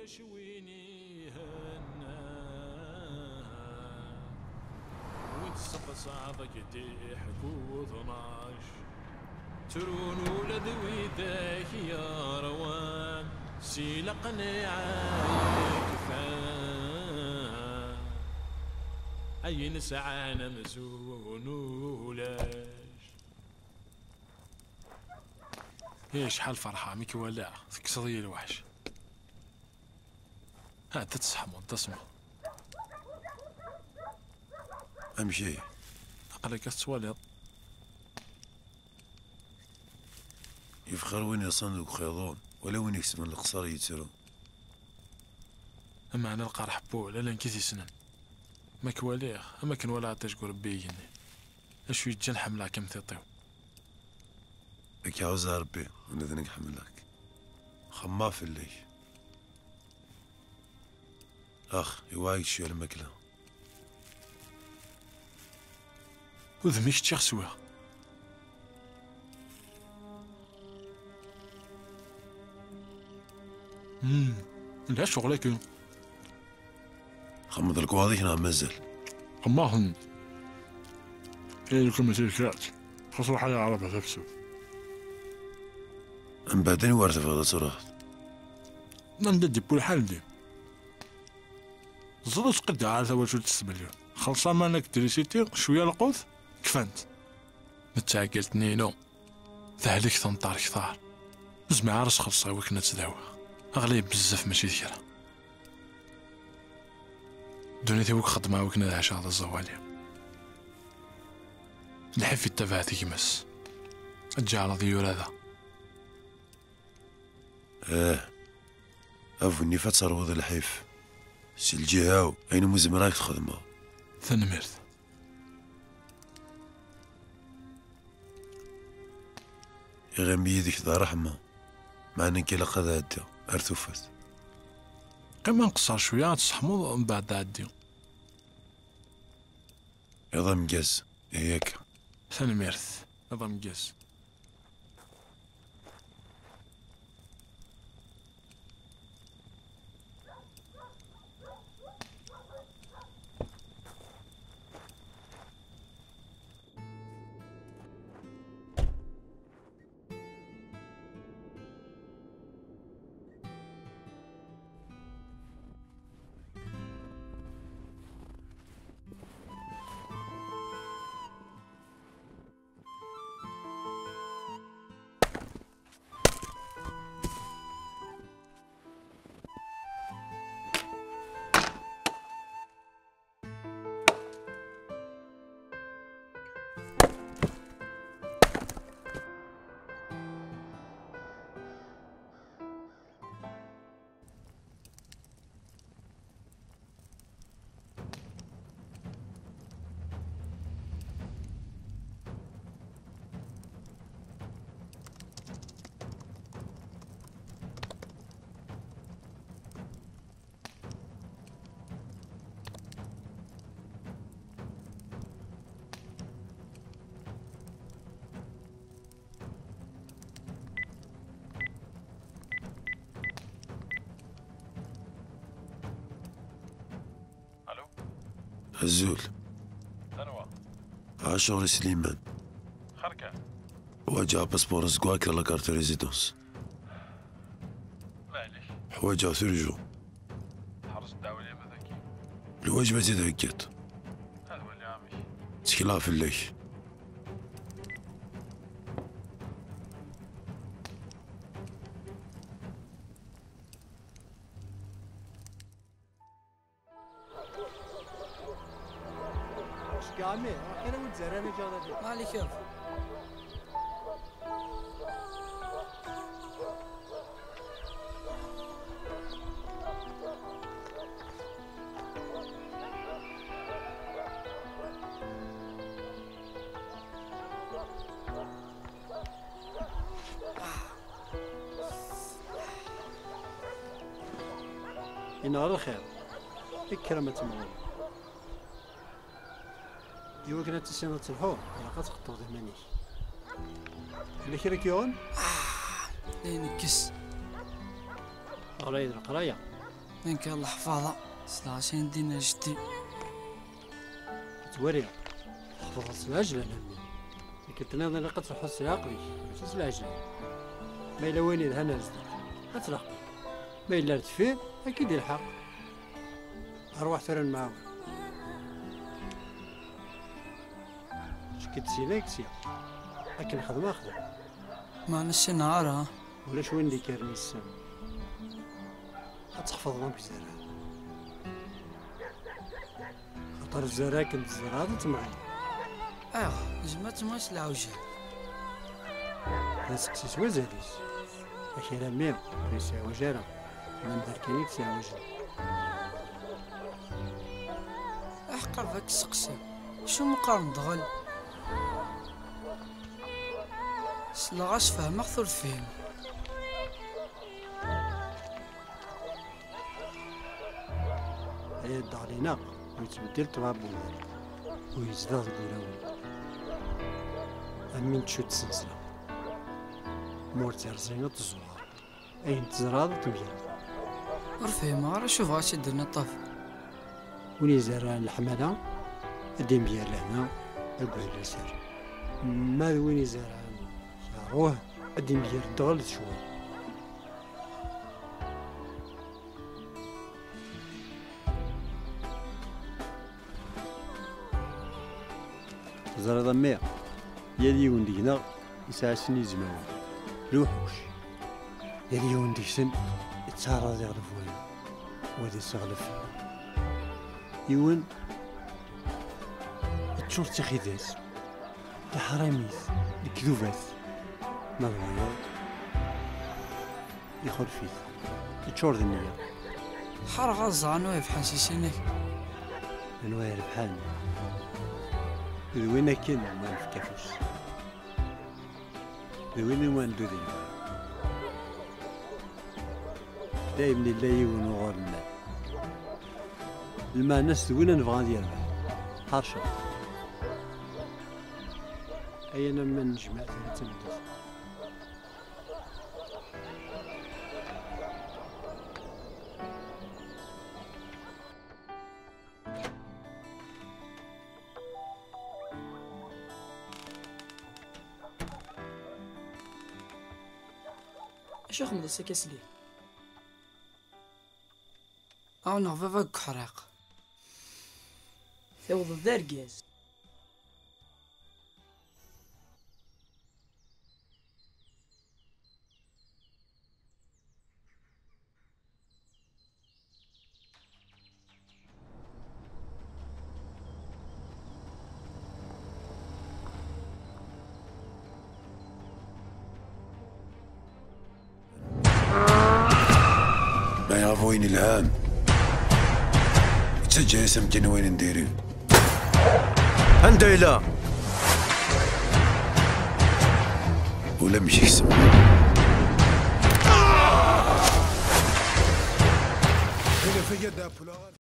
شويني هنا وتصف صعبك تحكو 12 ترون ولد ويداك يا روان سيلقني عايك فان عين سعانا مزون ولاش يا شحال فرحة ميك ولا تكسري الوحش ها تتسحمض تسمع امشي عقلك تسواليض يفخر وين يصندوق خيضون ولا وين يكسبن القصار يتسرون اما انا القرح بول لا نكيسي سنن ما كواليه اما كان ولا تشكو ربي يجني اش يتجن حملا كم تطيو لك عاوز ربي ونذنك حملك خما في الليل اخ يوايك شو المكله وذميش تشخصوها لا شغلك خمض الكواضي هنا مزل خماهم هي لكم مسيرات خصو حاجة عربة تفسو من بعدين ورث في هذا صراحة ندي بول حال دي زلوش قد عاد اول شو تستبليو خلصا مالك تريسيتي شوية القوث كفانت متعقلت نينو ذهلك تنطار كثار زعما عارس خلصا وكنا تداوى اغلب بزاف ماشي ذكرى دونيتي وك خدمة وكنا العشاء هذا الزوالي الحفي التفاهتي كمس الجعل ضيور هذا افوني فتر وضع الحيف سي الجهاو اين مزمراك تخدمه ثنمرت يغني بيدك ذا رحمة مع انك لا قد عدى ارتفت كما نقصر شوية تصحمض من بعد عدي يضا مقاز هياك ثنمرت هذا مقاس هزول ثنوة عاشور سليمان خركة واجه باسبور زكواك لا كارت ريزيدونس معليش حوايج ثلجو حرص الدعوة لي مذاكي الواجبات تهكت هذا هو اللي عامش تكلا في الليل كامل انا وتزراني جاده ما عليك كيف ينهار الخير اكرمت تمغول يوا كنا تسينا التلفون راه كتخطو ذا مانيش كاين كي ركيون نكس قرايه القرايه منك الله حفاظها سلاشين دينا جدي توري حفظت العجلة لأني لكن تناضي لقد تحس عقلي ماشي العجلة ما إلا وين الهنا زدك أتلقى ما إلا رتفيه أكيد يلحق أروح ثرن معاون شكيت سيليك سيا لكن خدمة خدمة ما نشي نهارها ولا شوين اللي كارني السم أتحفظ ما بزرع خاطر الزرع كنت زرعت معي ايوا جمعت ماش العوجة ناسك سوا زاديس أخيرا ميم ريسي وجارة من بركينيك سي وجه احقر فاك سقسي شو مقارن دغل سلغاش فهم اخثر فهم هيا الدارينا ويتبدل تراب بولاد ويزداد بولاون أمين تشوت سلسلة مورتي رزينة الزوار أين تزراد تبيان ورفهم راه شوف غاش درنا الطف وني زرع الحملة أديم بيا لهنا أقول يسار ما وين يزرع يروه أديم بيا الدغل شوي زرع ضميع يلي وندينا يسعى سني زمان الوحوش يلي وندي سن يتعرض يغلف وين وهذا يسغلف يون تشوف تخيدات الحراميس الكذوبات ما بغير يخل فيه تشور النية حار غزان ويف حنسيسينك نوير بحال وين كان ما نفكافوش وين ما ندو دايما لا يون وغور الماء الماء ناس وين نبغى ديالها حرشة أينا ما نجمع ثلاثة ندوز اش خمض السكاسلي او نغفى فاك حراق ثوض الدرقاز ما يعرف وين الهام تسجل سمتين وين نديرو انت لا ولا مشي يسمع هنا في يد